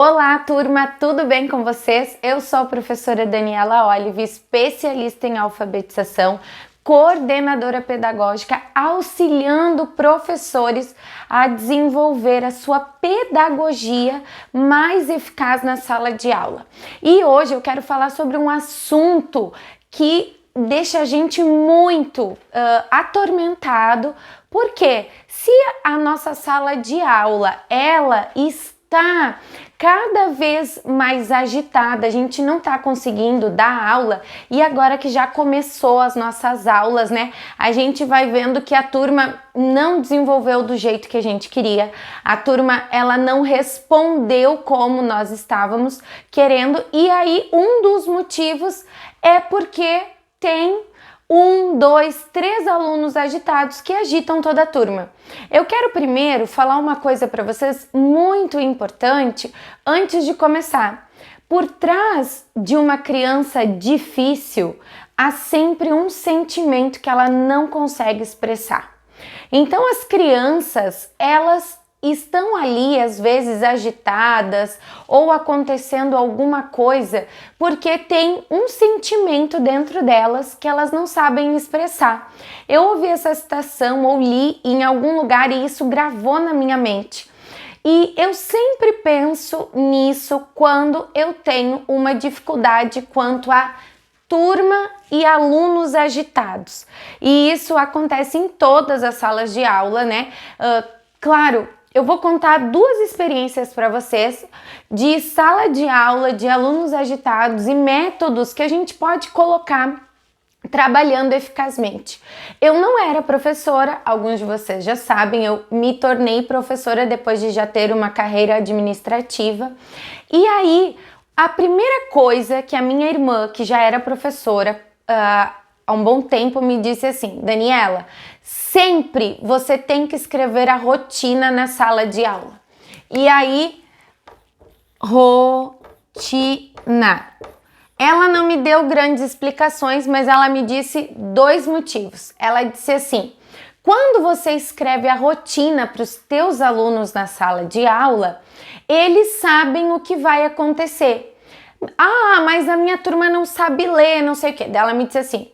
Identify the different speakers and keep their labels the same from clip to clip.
Speaker 1: Olá, turma, tudo bem com vocês? Eu sou a professora Daniela Olive, especialista em alfabetização, coordenadora pedagógica, auxiliando professores a desenvolver a sua pedagogia mais eficaz na sala de aula. E hoje eu quero falar sobre um assunto que deixa a gente muito atormentado, porque se a nossa sala de aula ela está cada vez mais agitada, a gente não está conseguindo dar aula, e agora que já começou as nossas aulas, né, a gente vai vendo que a turma não desenvolveu do jeito que a gente queria, a turma ela não respondeu como nós estávamos querendo, e aí um dos motivos é porque tem 1, 2, 3 alunos agitados que agitam toda a turma. Eu quero primeiro falar uma coisa para vocês muito importante antes de começar. Por trás de uma criança difícil, há sempre um sentimento que ela não consegue expressar. Então as crianças, elas estão ali às vezes agitadas ou acontecendo alguma coisa porque tem um sentimento dentro delas que elas não sabem expressar. Eu ouvi essa citação ou li em algum lugar e isso gravou na minha mente. E eu sempre penso nisso quando eu tenho uma dificuldade quanto a turma e alunos agitados. E isso acontece em todas as salas de aula, né? Claro, eu vou contar 2 experiências para vocês de sala de aula, de alunos agitados e métodos que a gente pode colocar trabalhando eficazmente. Eu não era professora, alguns de vocês já sabem, eu me tornei professora depois de já ter uma carreira administrativa. E aí, a primeira coisa que a minha irmã, que já era professora, há um bom tempo me disse assim: Daniela, sempre você tem que escrever a rotina na sala de aula. E aí, rotina. Ela não me deu grandes explicações, mas ela me disse 2 motivos. Ela disse assim: quando você escreve a rotina para os teus alunos na sala de aula, eles sabem o que vai acontecer. Ah, mas a minha turma não sabe ler, não sei o quê. Ela me disse assim: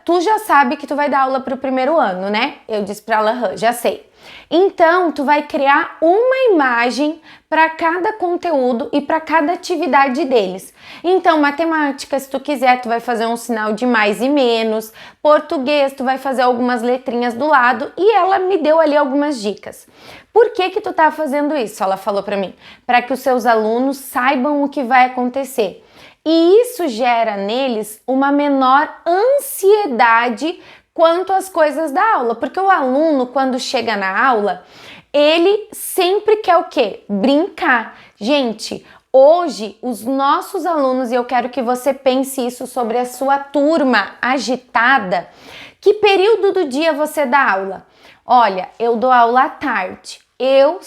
Speaker 1: tu já sabe que tu vai dar aula para o primeiro ano, né? Eu disse para ela, já sei. Então, tu vai criar uma imagem para cada conteúdo e para cada atividade deles. Então, matemática, se tu quiser, tu vai fazer um sinal de mais e menos. Português, tu vai fazer algumas letrinhas do lado. E ela me deu ali algumas dicas. Por que tu tá fazendo isso? Ela falou para mim. Para que os seus alunos saibam o que vai acontecer. E isso gera neles uma menor ansiedade quanto às coisas da aula, porque o aluno, quando chega na aula, ele sempre quer o quê? Brincar. Gente, hoje os nossos alunos, e eu quero que você pense isso sobre a sua turma agitada, que período do dia você dá aula? Olha, eu dou aula à tarde. Eu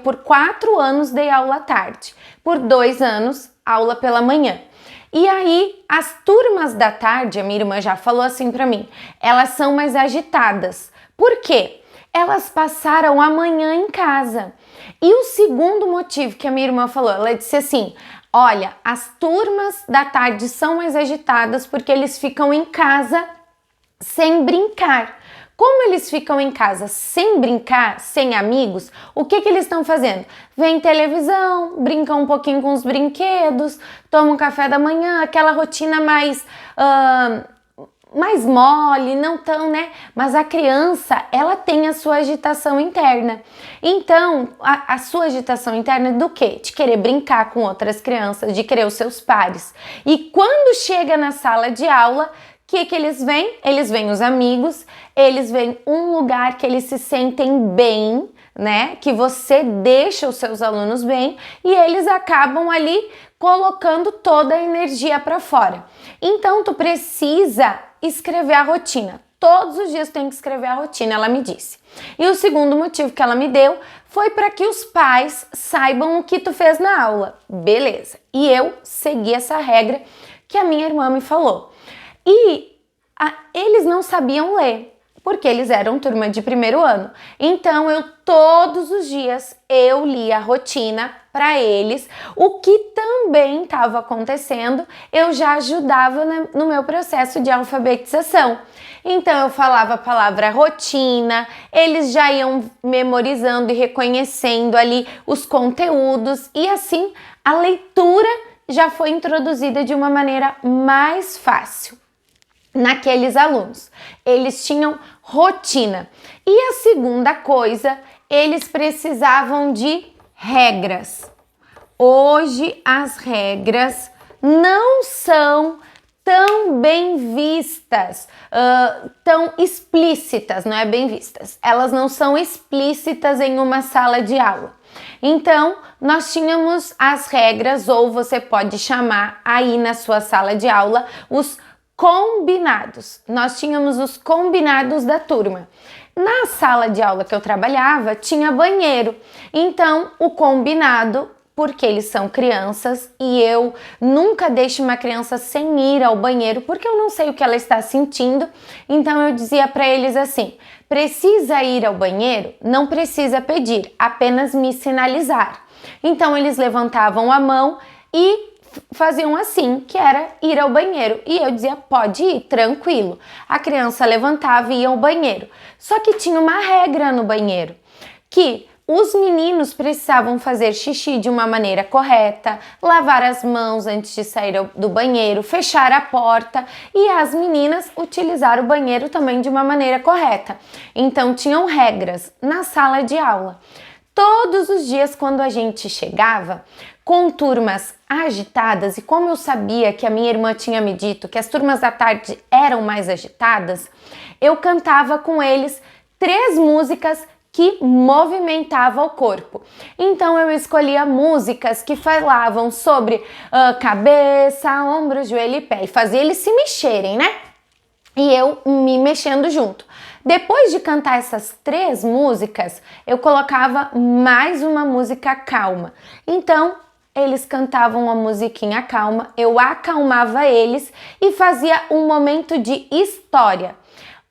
Speaker 1: por 4 anos dei aula à tarde, por 2 anos aula pela manhã. E aí, as turmas da tarde, a minha irmã já falou assim para mim, elas são mais agitadas. Por quê? Elas passaram a manhã em casa. E o segundo motivo que a minha irmã falou, ela disse assim: olha, as turmas da tarde são mais agitadas porque eles ficam em casa sem brincar. Como eles ficam em casa sem brincar, sem amigos, o que eles estão fazendo? Vêm televisão, brincam um pouquinho com os brinquedos, tomam café da manhã, aquela rotina mais mole, não tão, né? Mas a criança, ela tem a sua agitação interna. Então, a sua agitação interna do quê? De querer brincar com outras crianças, de querer os seus pares. E quando chega na sala de aula, o que eles veem? Eles veem os amigos, eles veem um lugar que eles se sentem bem, né? Que você deixa os seus alunos bem e eles acabam ali colocando toda a energia para fora. Então, tu precisa escrever a rotina. Todos os dias tem que escrever a rotina, ela me disse. E o segundo motivo que ela me deu foi para que os pais saibam o que tu fez na aula. Beleza. E eu segui essa regra que a minha irmã me falou. E eles não sabiam ler. porque eles eram turma de primeiro ano. Então, todos os dias eu lia a rotina para eles. O que também estava acontecendo, eu já ajudava no meu processo de alfabetização. Então, eu falava a palavra rotina, eles já iam memorizando e reconhecendo ali os conteúdos, e assim a leitura já foi introduzida de uma maneira mais fácil naqueles alunos. Eles tinham rotina. E a segunda coisa, eles precisavam de regras. Hoje as regras não são tão bem vistas, tão explícitas, não é bem vistas. Elas não são explícitas em uma sala de aula. Então, nós tínhamos as regras, ou você pode chamar aí na sua sala de aula os combinados. Nós tínhamos os combinados da turma. Na sala de aula que eu trabalhava, tinha banheiro. Então, o combinado, porque eles são crianças e eu nunca deixo uma criança sem ir ao banheiro, porque eu não sei o que ela está sentindo. Então, eu dizia para eles assim: precisa ir ao banheiro? Não precisa pedir, apenas me sinalizar. Então, eles levantavam a mão e faziam assim, que era ir ao banheiro. E eu dizia: pode ir, tranquilo. A criança levantava e ia ao banheiro. Só que tinha uma regra no banheiro, que os meninos precisavam fazer xixi de uma maneira correta, lavar as mãos antes de sair do banheiro, fechar a porta, e as meninas utilizar o banheiro também de uma maneira correta. Então tinham regras na sala de aula. Todos os dias, quando a gente chegava com turmas agitadas, e como eu sabia que a minha irmã tinha me dito que as turmas da tarde eram mais agitadas, eu cantava com eles 3 músicas que movimentavam o corpo. Então eu escolhia músicas que falavam sobre cabeça, ombro, joelho e pé, e fazia eles se mexerem, né? E eu me mexendo junto. Depois de cantar essas 3 músicas, eu colocava mais uma música calma. Então, eles cantavam uma musiquinha calma, eu acalmava eles e fazia um momento de história.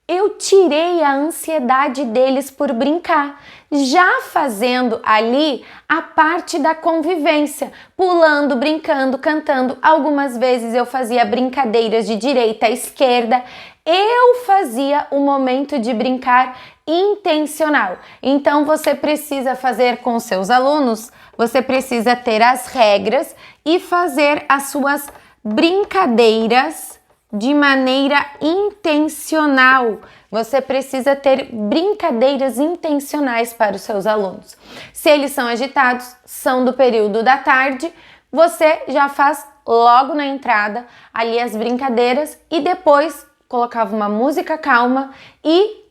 Speaker 1: Eu tirei a ansiedade deles por brincar, já fazendo ali a parte da convivência, pulando, brincando, cantando. Algumas vezes eu fazia brincadeiras de direita a esquerda. Eu fazia o momento de brincar intencional. Então você precisa fazer com seus alunos, você precisa ter as regras e fazer as suas brincadeiras de maneira intencional. Você precisa ter brincadeiras intencionais para os seus alunos. Se eles são agitados, são do período da tarde, você já faz logo na entrada ali as brincadeiras e depois colocava uma música calma e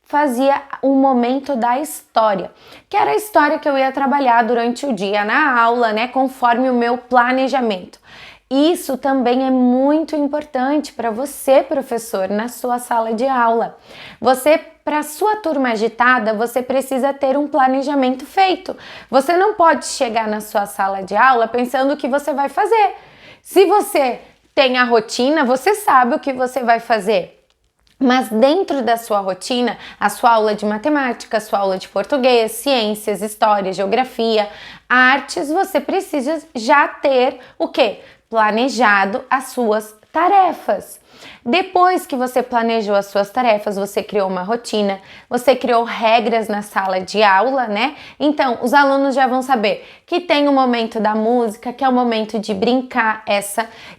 Speaker 1: fazia o momento da história, que era a história que eu ia trabalhar durante o dia na aula, né, conforme o meu planejamento. Isso também é muito importante para você, professor, na sua sala de aula. Você, para sua turma agitada, você precisa ter um planejamento feito. Você não pode chegar na sua sala de aula pensando o que você vai fazer. Se você tem a rotina, você sabe o que você vai fazer. Mas dentro da sua rotina, a sua aula de matemática, a sua aula de português, ciências, história, geografia, artes, você precisa já ter o quê? Planejado as suas tarefas. Depois que você planejou as suas tarefas, você criou uma rotina, você criou regras na sala de aula, né? Então, os alunos já vão saber que tem o momento da música, que é o momento de brincar,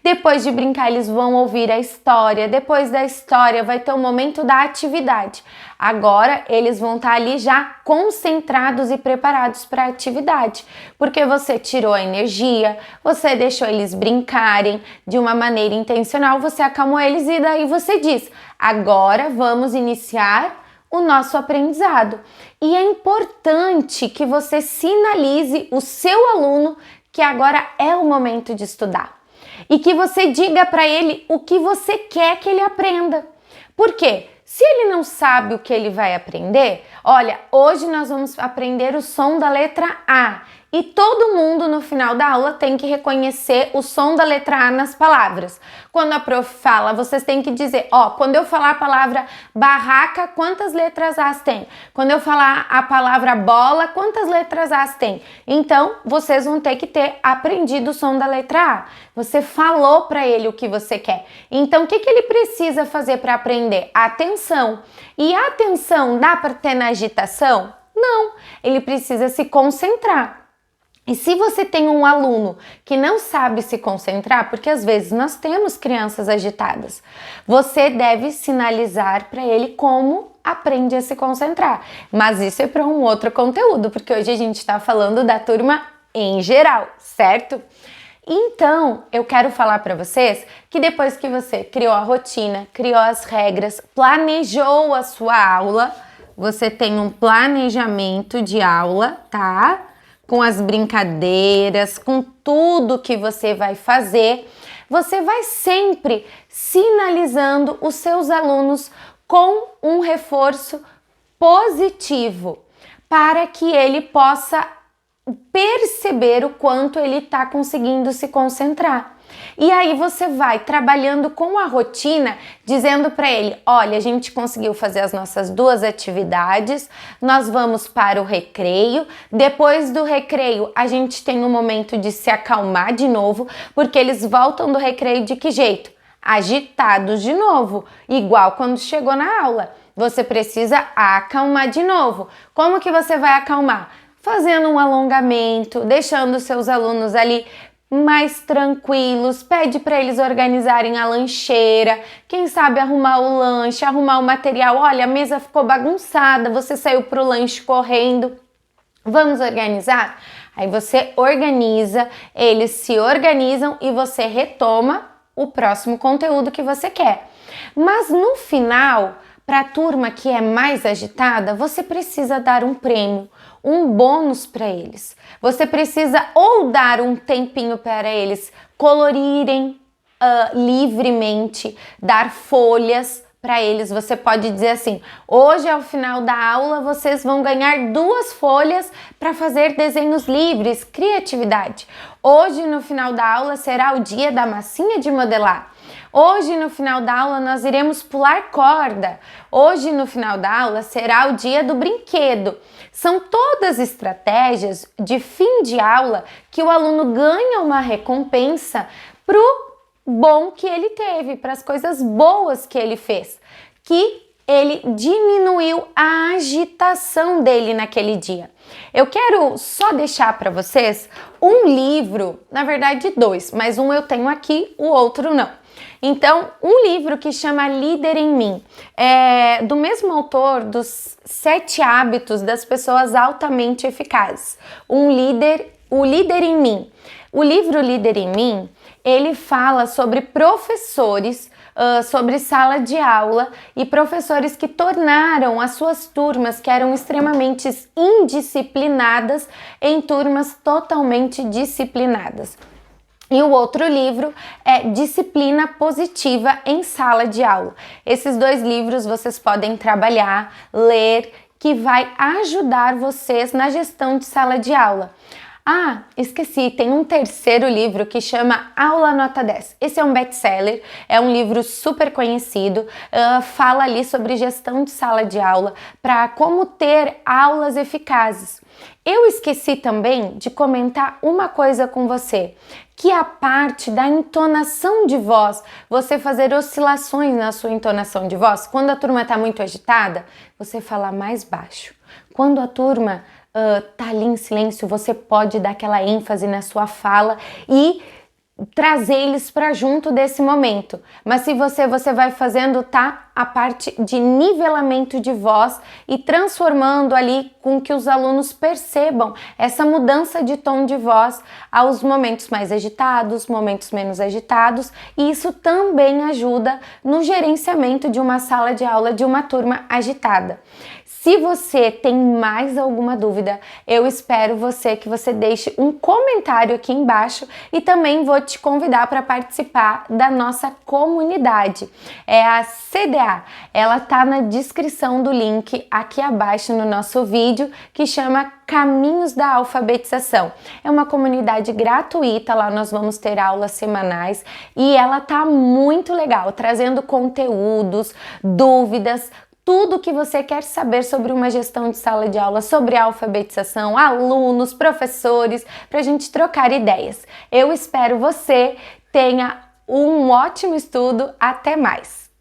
Speaker 1: Depois de brincar, eles vão ouvir a história. Depois da história, vai ter o momento da atividade. Agora, eles vão estar ali já concentrados e preparados para a atividade, porque você tirou a energia, você deixou eles brincarem de uma maneira intencional, você acalmou eles e daí você diz: agora vamos iniciar o nosso aprendizado. E é importante que você sinalize o seu aluno que agora é o momento de estudar e que você diga para ele o que você quer que ele aprenda. Por quê? Se ele não sabe o que ele vai aprender, olha, hoje nós vamos aprender o som da letra A E todo mundo no final da aula tem que reconhecer o som da letra A nas palavras. Quando a prof fala, vocês têm que dizer, ó, quando eu falar a palavra barraca, quantas letras As tem? Quando eu falar a palavra bola, quantas letras As tem? Então, vocês vão ter que ter aprendido o som da letra A. Você falou para ele o que você quer. Então, o que ele precisa fazer para aprender? Atenção. E a atenção dá para ter na agitação? Não. Ele precisa se concentrar. E se você tem um aluno que não sabe se concentrar, porque às vezes nós temos crianças agitadas, você deve sinalizar para ele como aprende a se concentrar. Mas isso é para um outro conteúdo, porque hoje a gente está falando da turma em geral, certo? Então, eu quero falar para vocês que depois que você criou a rotina, criou as regras, planejou a sua aula, você tem um planejamento de aula, tá? Com as brincadeiras, com tudo que você vai fazer, você vai sempre sinalizando os seus alunos com um reforço positivo, para que ele possa perceber o quanto ele está conseguindo se concentrar. E aí você vai trabalhando com a rotina, dizendo para ele, olha, a gente conseguiu fazer as nossas 2 atividades, nós vamos para o recreio, depois do recreio a gente tem um momento de se acalmar de novo, porque eles voltam do recreio de que jeito? Agitados de novo, igual quando chegou na aula. Você precisa acalmar de novo. Como que você vai acalmar? Fazendo um alongamento, deixando seus alunos ali mais tranquilos, pede para eles organizarem a lancheira, quem sabe arrumar o lanche, arrumar o material. Olha, a mesa ficou bagunçada, você saiu para o lanche correndo, vamos organizar? Aí você organiza, eles se organizam e você retoma o próximo conteúdo que você quer. Mas no final, para a turma que é mais agitada, você precisa dar um prêmio, um bônus para eles. Você precisa ou dar um tempinho para eles colorirem livremente, dar folhas para eles. Você pode dizer assim, hoje ao final da aula vocês vão ganhar 2 folhas para fazer desenhos livres, criatividade. Hoje no final da aula será o dia da massinha de modelar. Hoje no final da aula nós iremos pular corda. Hoje no final da aula será o dia do brinquedo. São todas estratégias de fim de aula que o aluno ganha uma recompensa para o bom que ele teve, para as coisas boas que ele fez, que ele diminuiu a agitação dele naquele dia. Eu quero só deixar para vocês um livro, na verdade 2, mas um eu tenho aqui, o outro não. Então, um livro que chama Líder em Mim, é do mesmo autor dos 7 hábitos das pessoas altamente eficazes. O Líder em Mim. O livro Líder em Mim, ele fala sobre professores, sobre sala de aula e professores que tornaram as suas turmas, que eram extremamente indisciplinadas, em turmas totalmente disciplinadas. E o outro livro é Disciplina Positiva em Sala de Aula. Esses 2 livros vocês podem trabalhar, ler, que vai ajudar vocês na gestão de sala de aula. Ah, esqueci, tem um terceiro livro que chama Aula Nota 10. Esse é um best-seller, é um livro super conhecido, fala ali sobre gestão de sala de aula, para como ter aulas eficazes. Eu esqueci também de comentar uma coisa com você, que a parte da entonação de voz, você fazer oscilações na sua entonação de voz. Quando a turma está muito agitada, você fala mais baixo. Quando a turma tá ali em silêncio, você pode dar aquela ênfase na sua fala e trazer eles para junto desse momento. Mas se você vai fazendo, tá, a parte de nivelamento de voz e transformando ali com que os alunos percebam essa mudança de tom de voz aos momentos mais agitados, momentos menos agitados, e isso também ajuda no gerenciamento de uma sala de aula de uma turma agitada. Se você tem mais alguma dúvida, eu espero que você deixe um comentário aqui embaixo e também vou te convidar para participar da nossa comunidade. É a CDA, ela tá na descrição do link aqui abaixo no nosso vídeo, que chama Caminhos da Alfabetização. É uma comunidade gratuita, lá nós vamos ter aulas semanais e ela tá muito legal, trazendo conteúdos, dúvidas, tudo que você quer saber sobre uma gestão de sala de aula, sobre alfabetização, alunos, professores, para a gente trocar ideias. Eu espero você tenha um ótimo estudo. Até mais!